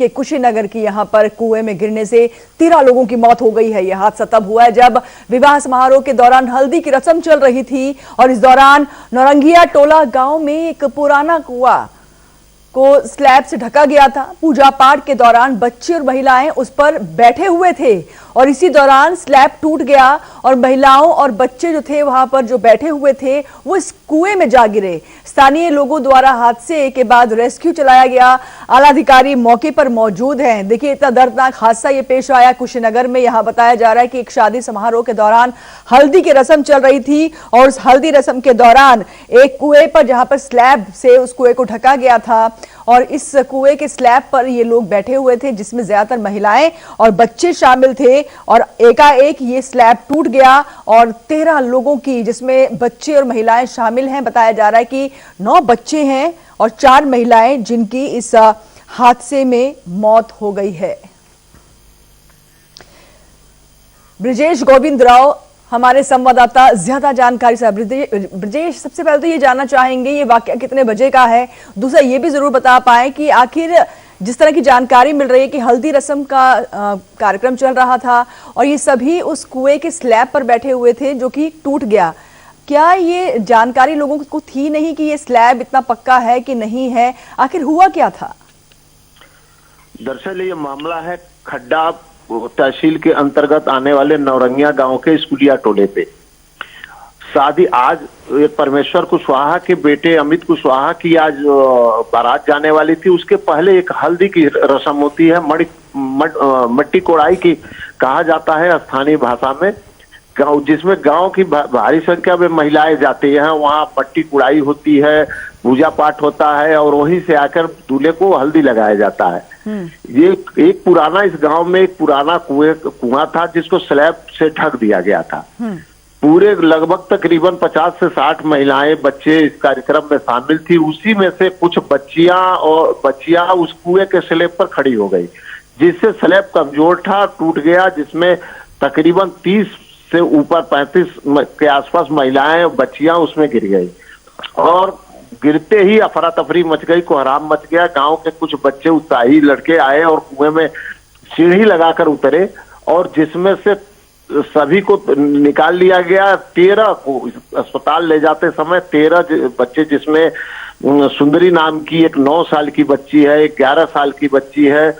कि कुशीनगर की यहां पर कुएं में गिरने से 13 लोगों की मौत हो गई है। यह हादसा तब हुआ है जब विवाह समारोह के दौरान हल्दी की रस्म चल रही थी और इस दौरान नौरंगिया टोला गांव में एक पुराना कुआं को स्लैब से ढका गया था। पूजा पाठ के दौरान बच्चे और महिलाएं उस पर बैठे हुए थे और इसी दौरान स्लैब टूट गया और महिलाओं और बच्चे जो थे वहां पर जो बैठे हुए थे वो इस कुएं में जा गिरे। स्थानीय लोगों द्वारा हादसे के बाद रेस्क्यू चलाया गया। आला अधिकारी मौके पर मौजूद हैं। देखिए, इतना दर्दनाक हादसा ये पेश आया कुशीनगर में। यहां बताया जा रहा है कि एक शादी समारोह के दौरान हल्दी की रस्म चल रही थी और उस हल्दी रस्म के दौरान एक कुएं पर, जहां पर स्लैब से उस कुएं को ढका गया था और इस कुएं के स्लैब पर ये लोग बैठे हुए थे जिसमें ज्यादातर महिलाएं और बच्चे शामिल थे और एकाएक ये स्लैब टूट गया और 13 लोगों की, जिसमें बच्चे और महिलाएं शामिल हैं। बताया जा रहा है कि 9 बच्चे हैं और 4 महिलाएं जिनकी इस हादसे में मौत हो गई है। ब्रिजेश गोविंद राव हमारे संवाददाता ज्यादा जानकारी से। ब्रिजेश, सबसे पहले तो ये जानना चाहेंगे ये वाकया कितने बजे का है, दूसरा ये भी जरूर बता पाए कि आखिर जिस तरह की जानकारी मिल रही है कि हल्दी रस्म का कार्यक्रम चल रहा था और ये सभी उस कुएं के स्लैब पर बैठे हुए थे जो कि टूट गया, क्या ये जानकारी लोगों को थी नहीं कि ये स्लैब इतना पक्का है कि नहीं है? आखिर हुआ क्या था? दरअसल ये मामला है खड्डा तहसील के अंतर्गत आने वाले नौरंगिया गांव के स्कूलिया टोले पे। शादी आज परमेश्वर कुशवाहा के बेटे अमित कुशवाहा की आज बारात जाने वाली थी। उसके पहले एक हल्दी की रस्म होती है, मट्टी कोड़ाई की कहा जाता है स्थानीय भाषा में, जिसमें गांव की भारी संख्या में महिलाएं जाती हैं। वहां मट्टी कुड़ाई होती है, पूजा पाठ होता है और वहीं से आकर दूल्हे को हल्दी लगाया जाता है। ये एक पुराना, इस गांव में एक पुराना कुआं था जिसको स्लैब से ढक दिया गया था। पूरे लगभग तकरीबन 50 से 60 महिलाएं, बच्चे इस कार्यक्रम में शामिल थी। उसी में से कुछ बच्चियां उस कुएं के स्लैब पर खड़ी हो गई, जिससे स्लैब कमजोर था, टूट गया, जिसमें तकरीबन 30 से ऊपर 35 के आसपास महिलाएं बच्चियां उसमें गिर गई और गिरते ही अफरा तफरी मच गई, कोहराम मच गया। गांव के कुछ बच्चे उत्साही लड़के आए और कुएं में सीढ़ी लगाकर उतरे और जिसमें से सभी को निकाल लिया गया। 13 को अस्पताल ले जाते समय 13 बच्चे, जिसमें सुंदरी नाम की एक 9 साल की बच्ची है, एक 11 साल की बच्ची है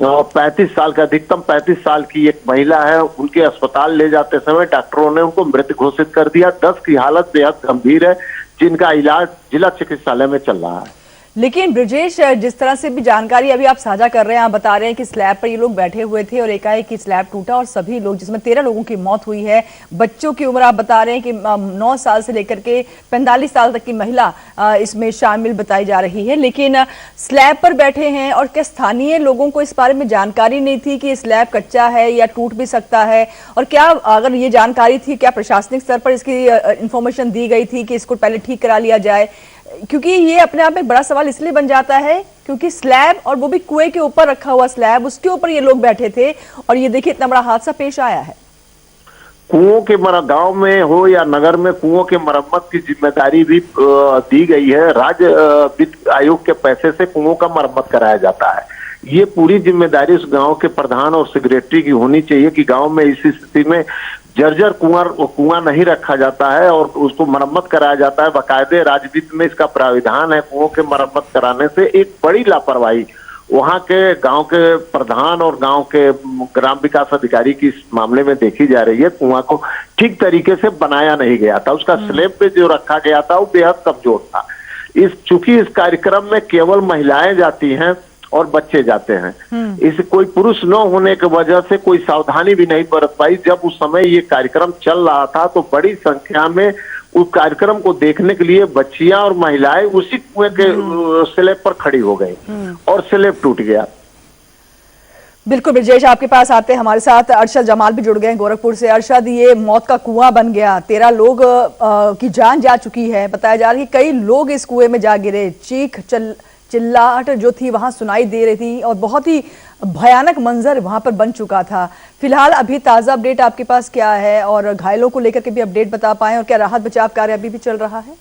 और 35 साल का, अधिकतम 35 साल की एक महिला है। उनके अस्पताल ले जाते समय डॉक्टरों ने उनको मृत घोषित कर दिया। 10 की हालत बेहद गंभीर है, जिनका इलाज जिला चिकित्सालय में चल रहा है। लेकिन ब्रिजेश, जिस तरह से भी जानकारी अभी आप साझा कर रहे हैं, आप बता रहे हैं कि स्लैब पर ये लोग बैठे हुए थे और एकाएक स्लैब टूटा और सभी लोग, जिसमें 13 लोगों की मौत हुई है। बच्चों की उम्र आप बता रहे हैं कि 9 साल से लेकर के 45 साल तक की महिला इसमें शामिल बताई जा रही है। लेकिन स्लैब पर बैठे हैं और क्या स्थानीय लोगों को इस बारे में जानकारी नहीं थी कि स्लैब कच्चा है या टूट भी सकता है? और क्या अगर ये जानकारी थी, क्या प्रशासनिक स्तर पर इसकी इंफॉर्मेशन दी गई थी कि इसको पहले ठीक करा लिया जाए? क्योंकि ये अपने आप में एक बड़ा सवाल इसलिए बन जाता है क्योंकि स्लैब, और वो भी कुएं के ऊपर रखा हुआ स्लैब, उसके ऊपर ये लोग बैठे थे और ये देखिए इतना बड़ा हादसा पेश आया है। कुओं के गांव में हो या नगर में, कुओं के मरम्मत की जिम्मेदारी भी दी गई है। राज्य वित्त आयोग के पैसे से कुओं का मरम्मत कराया जाता है। ये पूरी जिम्मेदारी उस गांव के प्रधान और सेक्रेटरी की होनी चाहिए कि गांव में इस स्थिति में जर्जर कुआं नहीं रखा जाता है और उसको मरम्मत कराया जाता है। बाकायदे राजवित्त में इसका प्राविधान है। कुओं के मरम्मत कराने से एक बड़ी लापरवाही वहां के गांव के प्रधान और गांव के ग्राम विकास अधिकारी की इस मामले में देखी जा रही है। कुआं को ठीक तरीके से बनाया नहीं गया था, उसका स्लैब पे जो रखा गया था वो बेहद कमजोर था। चूंकि इस कार्यक्रम में केवल महिलाएं जाती हैं और बच्चे जाते हैं, इस कोई पुरुष न होने की वजह से कोई सावधानी भी नहीं बरत पाई। जब उस समय ये कार्यक्रम चल रहा था तो बड़ी संख्या में उस कार्यक्रम को देखने के लिए बच्चियां और महिलाएं उसी कुएं के स्लैब पर खड़ी हो गई और स्लैब टूट गया। बिल्कुल ब्रिजेश, आपके पास आते हैं, हमारे साथ अरशद जमाल भी जुड़ गए हैं गोरखपुर से। अरशद, ये मौत का कुआं बन गया, 13 लोग की जान जा चुकी है। बताया जा रहा है कि कई लोग इस कुएं में जा गिरे। चीख चिल्लाहट जो थी वहां सुनाई दे रही थी और बहुत ही भयानक मंजर वहां पर बन चुका था। फिलहाल अभी ताजा अपडेट आपके पास क्या है और घायलों को लेकर के भी अपडेट बता पाएं और क्या राहत बचाव कार्य अभी भी चल रहा है?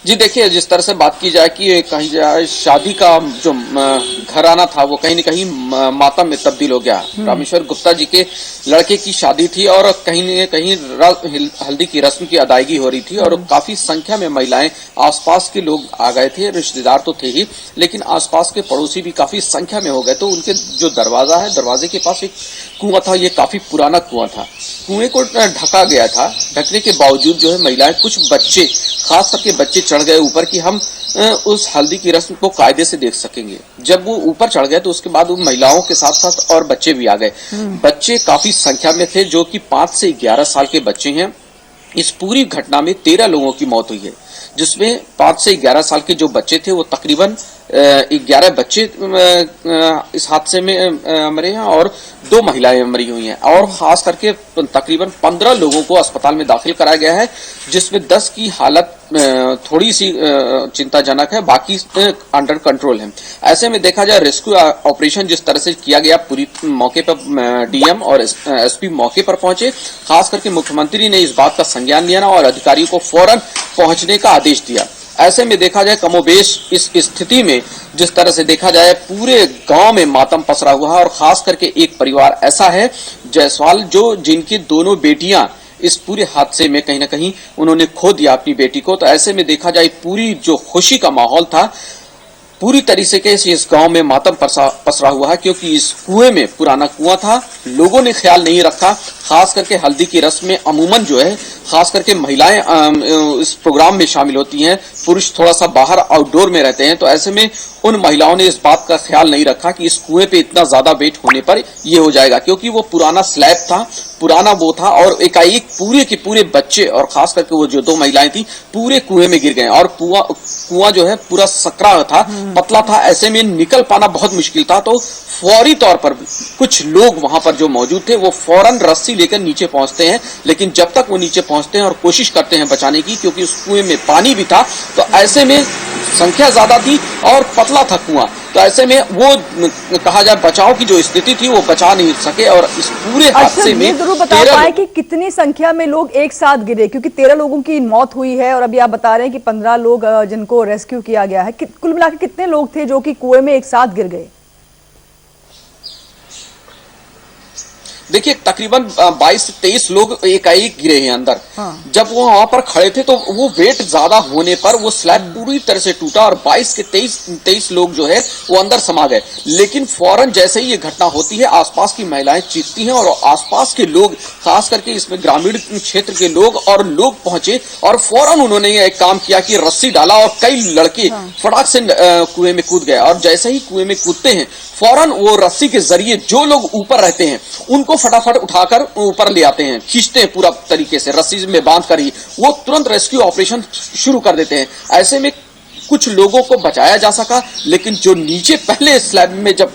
जी देखिए, जिस तरह से बात की जाए कि कहीं जाए शादी का जो घराना था वो कहीं न कहीं मातम में तब्दील हो गया। रामेश्वर गुप्ता जी के लड़के की शादी थी और कहीं न कहीं हल्दी की रस्म की अदायगी हो रही थी और काफी संख्या में महिलाएं, आसपास के लोग आ गए थे, रिश्तेदार तो थे ही, लेकिन आसपास के पड़ोसी भी काफी संख्या में हो गए। तो उनके जो दरवाजा है, दरवाजे के पास एक कुआं था, ये काफी पुराना कुआं था। कुएं को ढका गया था। ढकने के बावजूद जो है महिलाएं, कुछ बच्चे, खास करके बच्चे चढ़ गए ऊपर कि हम उस हल्दी की रस्म को कायदे से देख सकेंगे। जब वो ऊपर चढ़ गए तो उसके बाद उन महिलाओं के साथ साथ और बच्चे भी आ गए। बच्चे काफी संख्या में थे, जो कि 5 से 11 साल के बच्चे हैं। इस पूरी घटना में 13 लोगों की मौत हुई है, जिसमें 5 से 11 साल के जो बच्चे थे वो तकरीबन 11 बच्चे इस हादसे में मरे हैं और 2 महिलाएं मरी हुई हैं और खास करके तकरीबन 15 लोगों को अस्पताल में दाखिल कराया गया है, जिसमें 10 की हालत थोड़ी सी चिंताजनक है, बाकी अंडर कंट्रोल है। ऐसे में देखा जाए रेस्क्यू ऑपरेशन जिस तरह से किया गया, पूरी मौके पर डीएम और एसपी मौके पर पहुंचे। खास करके मुख्यमंत्री ने इस बात का संज्ञान लिया और अधिकारियों को फौरन पहुंचने का आदेश दिया। ऐसे में देखा जाए कमोबेश इस स्थिति में जिस तरह से देखा जाए पूरे गांव में मातम पसरा हुआ है और खास करके एक परिवार ऐसा है जायसवाल, जो जिनकी दोनों बेटियां इस पूरे हादसे में कहीं ना कहीं उन्होंने खो दिया अपनी बेटी को। तो ऐसे में देखा जाए पूरी जो खुशी का माहौल था, पूरी तरीके से इस गांव में मातम पसरा हुआ है, क्योंकि इस कुएं में, पुराना कुआं था, लोगों ने ख्याल नहीं रखा। खास करके हल्दी की रस्म में अमूमन जो है खास करके महिलाएं इस प्रोग्राम में शामिल होती हैं, पुरुष थोड़ा सा बाहर आउटडोर में रहते हैं। तो ऐसे में उन महिलाओं ने इस बात का ख्याल नहीं रखा कि इस कुएं पे इतना ज्यादा वेट होने पर ये हो जाएगा, क्योंकि वो पुराना स्लैब था, पुराना वो था और एकाएक पूरे के पूरे बच्चे और खास करके वो जो 2 महिलाएं थी पूरे कुएं में गिर गए और कुआं जो है पूरा सकरा था, पतला था। ऐसे में निकल पाना बहुत मुश्किल था। तो फौरी तौर पर कुछ लोग वहां पर जो मौजूद थे वो फौरन रस्सी लेकर नीचे पहुंचते हैं, लेकिन जब तक वो नीचे पहुंचते हैं और कोशिश करते हैं बचाने की, क्योंकि उस कुएं में पानी भी था, तो ऐसे में संख्या ज्यादा थी और पतला था कुआं, तो ऐसे में वो कहा जाए बचाव की जो स्थिति थी वो बचा नहीं सके और इस पूरे हादसे में जरूर बता पाए कि कितनी संख्या में लोग एक साथ गिरे, क्योंकि 13 लोगों की मौत हुई है और अभी आप बता रहे हैं कि 15 लोग जिनको रेस्क्यू किया गया है। कुल मिलाकर कितने लोग थे जो कि कुएं में एक साथ गिर गए? देखिए तकरीबन 22 से 23 लोग एकाएक गिरे हैं अंदर। जब वो वहां पर खड़े थे तो वो वेट ज्यादा होने पर वो स्लैब पूरी तरह से टूटा और 22 के 23 लोग जो है वो अंदर समा गए। लेकिन फौरन जैसे ही ये घटना होती है, आसपास की महिलाएं चीखती हैं और आसपास के लोग, खास करके इसमें ग्रामीण क्षेत्र के लोग और लोग पहुंचे और फौरन उन्होंने ये एक काम किया कि रस्सी डाला और कई लड़के फटाक से कुएं में कूद गए और जैसे ही कुएं में कूदते हैं फौरन वो रस्सी के जरिए जो लोग ऊपर रहते हैं उनको फटाफट उठाकर ऊपर ले आते हैं, खींचते हैं पूरा तरीके से रस्सी में बांध कर ही वो तुरंत रेस्क्यू ऑपरेशन शुरू कर देते हैं। ऐसे में कुछ लोगों को बचाया जा सका, लेकिन जो नीचे पहले स्लैब में जब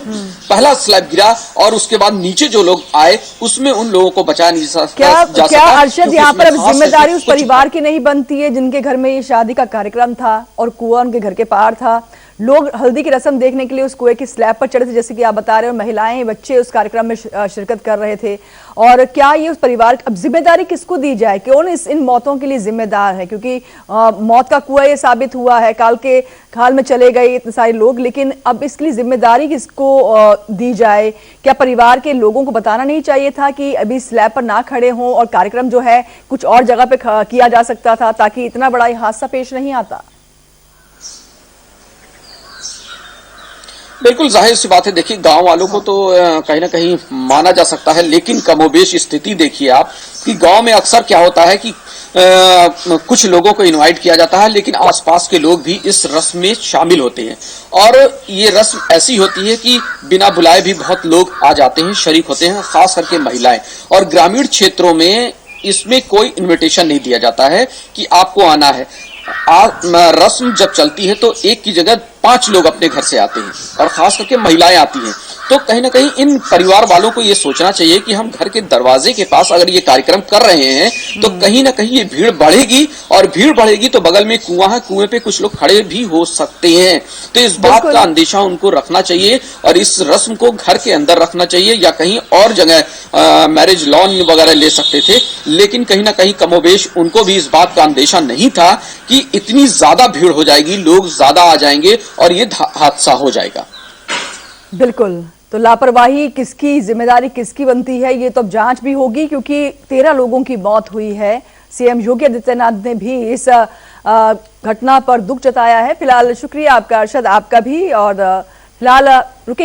पहला स्लैब गिरा और उसके बाद नीचे जो लोग आए उसमें उन लोगों को बचाया नहीं जा सका। क्या अरशद यहाँ पर अब जिम्मेदारी उस परिवार की नहीं बनती है जिनके घर में ये शादी का कार्यक्रम था और कुआं उनके घर के पार था? लोग हल्दी की रस्म देखने के लिए उस कुएं की स्लैब पर चढ़े थे, जैसे कि आप बता रहे हो, महिलाएं, बच्चे उस कार्यक्रम में शिरकत कर रहे थे। और क्या ये उस परिवार, अब जिम्मेदारी किसको दी जाए? कौन इन मौतों के लिए जिम्मेदार है? क्योंकि मौत का कुआं ये साबित हुआ है, काल में चले गए इतने सारे लोग, लेकिन अब इसके लिए जिम्मेदारी किसको दी जाए? क्या परिवार के लोगों को बताना नहीं चाहिए था कि अभी स्लैब पर ना खड़े हों और कार्यक्रम जो है कुछ और जगह पे किया जा सकता था, ताकि इतना बड़ा हादसा पेश नहीं आता? बिल्कुल जाहिर सी बात है। देखिए गांव वालों को तो कहीं ना कहीं माना जा सकता है, लेकिन कमोबेश स्थिति देखिए आप कि गांव में अक्सर क्या होता है कि कुछ लोगों को इनवाइट किया जाता है, लेकिन आसपास के लोग भी इस रस्म में शामिल होते हैं और ये रस्म ऐसी होती है कि बिना बुलाए भी बहुत लोग आ जाते हैं, शरीक होते हैं, खास करके महिलाएं। और ग्रामीण क्षेत्रों में इसमें कोई इन्विटेशन नहीं दिया जाता है कि आपको आना है। रस्म जब चलती है तो एक की जगह 5 लोग अपने घर से आते हैं और खास करके महिलाएं आती हैं। तो कहीं ना कहीं इन परिवार वालों को ये सोचना चाहिए कि हम घर के दरवाजे के पास अगर ये कार्यक्रम कर रहे हैं तो कहीं ना कहीं ये भीड़ बढ़ेगी, और भीड़ बढ़ेगी तो बगल में कुआं है, कुएं पे कुछ लोग खड़े भी हो सकते हैं। तो इस बात का अंदेशा उनको रखना चाहिए और इस रस्म को घर के अंदर रखना चाहिए या कहीं और जगह मैरिज लॉन वगैरह ले सकते थे, लेकिन कहीं ना कहीं कमोबेश उनको भी इस बात का अंदेशा नहीं था कि इतनी ज्यादा भीड़ हो जाएगी, लोग ज्यादा आ जाएंगे और ये हादसा हो जाएगा। बिल्कुल, तो लापरवाही किसकी, जिम्मेदारी किसकी बनती है, ये तो अब जांच भी होगी, क्योंकि 13 लोगों की मौत हुई है। सीएम योगी आदित्यनाथ ने भी इस घटना पर दुख जताया है। फिलहाल शुक्रिया आपका अरशद, आपका भी। और फिलहाल रुकेंगे।